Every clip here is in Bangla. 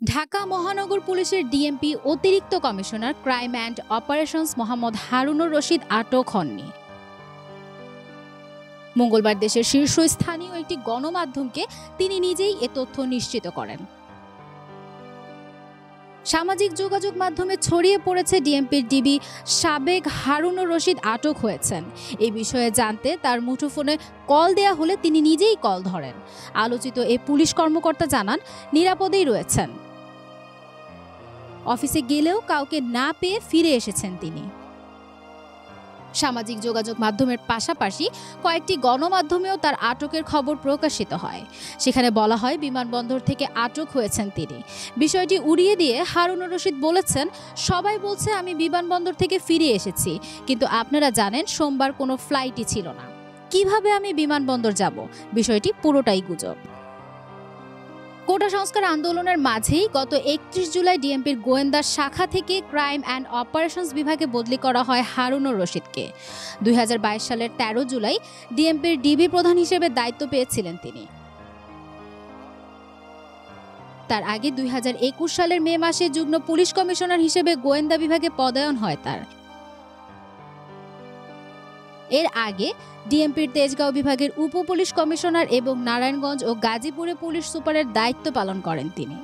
ঢাকা মহানগর পুলিশের ডিএমপি অতিরিক্ত commissioner crime and operations Mohammad Harunur Rashid আটক হননি। মঙ্গলবার দেশের শীর্ষস্থানীয় একটি গণমাধ্যমকে তিনি নিজেই এ তথ্য নিশ্চিত করেন। সামাজিক যোগাযোগ মাধ্যমে ছড়িয়ে পড়েছে ডিএমপির ডিবি সাবেক হারুনুর রশিদ আটক হয়েছেন। এই বিষয়ে জানতে তার মুঠোফোনে কল দেয়া হলে তিনি নিজেই কল ধরেন। আলোচিত এই পুলিশ কর্মকর্তা জানান, নিরাপদেই রয়েছেন। অফিসে গেলেও কাউকে না পেয়ে ফিরে এসেছেন তিনি। সামাজিক যোগাযোগ মাধ্যমের পাশাপাশি কয়েকটি গণমাধ্যমেও তার আটকের খবর প্রকাশিত হয়। সেখানে বলা হয় বিমানবন্দর থেকে আটক হয়েছেন তিনি। বিষয়টি উড়িয়ে দিয়ে হারুনুর রশিদ বলেছেন, সবাই বলছে আমি বিমানবন্দর থেকে ফিরে এসেছি, কিন্তু আপনারা জানেন সোমবার কোনো ফ্লাইটই ছিল না। কিভাবে আমি বিমানবন্দর যাব? বিষয়টি পুরোটাই গুজব। কোটা সংস্কার আন্দোলনের মাঝেই গত 31 জুলাই ডিএমপির গোয়েন্দা শাখা থেকে ক্রাইম অ্যান্ড অপারেশনস বিভাগে বদলি করা হয় হারুনুর রশিদকে। 2022 সালের 13 জুলাই ডিএমপির ডিবি প্রধান হিসেবে দায়িত্ব পেয়েছিলেন তিনি। তার আগে 2021 সালের মে মাসে যুগ্ম পুলিশ কমিশনার হিসেবে গোয়েন্দা বিভাগে পদায়ন হয় তার। এর আগে ডিএমপির তেজগাঁও বিভাগের উপ পুলিশ কমিশনার এবং নারায়ণগঞ্জ ও গাজীপুরে পুলিশ সুপারের দায়িত্ব পালন করেন তিনি।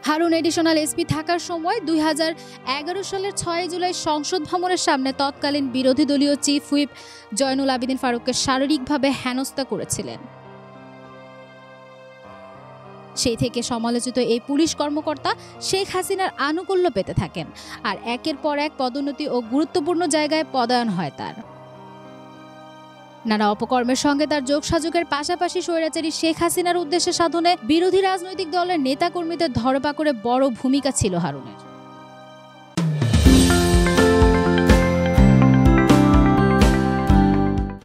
হারুন এডিশনাল এসপি থাকার সময় 2011 সালের 6 জুলাই সংসদ ভবনের সামনে তৎকালীন বিরোধী দলীয় চিফ হুইপ জয়নুল আবেদিন ফারুককে শারীরিকভাবে হেনস্থা করেছিলেন। সেই থেকে সমালোচিত এই পুলিশ কর্মকর্তা শেখ হাসিনার আনুকূল্য পেতে থাকেন, আর একের পর এক পদোন্নতি ও গুরুত্বপূর্ণ জায়গায় পদায়ন হয় তার। নানা অপকর্মের সঙ্গে তার যোগসাযোগের পাশাপাশি স্বৈরাচারী শেখ হাসিনার উদ্দেশ্যে সাধনে বিরোধী রাজনৈতিক দলের নেতাকর্মীদের ধরপাকড়ে বড় ভূমিকা ছিল হারুনের।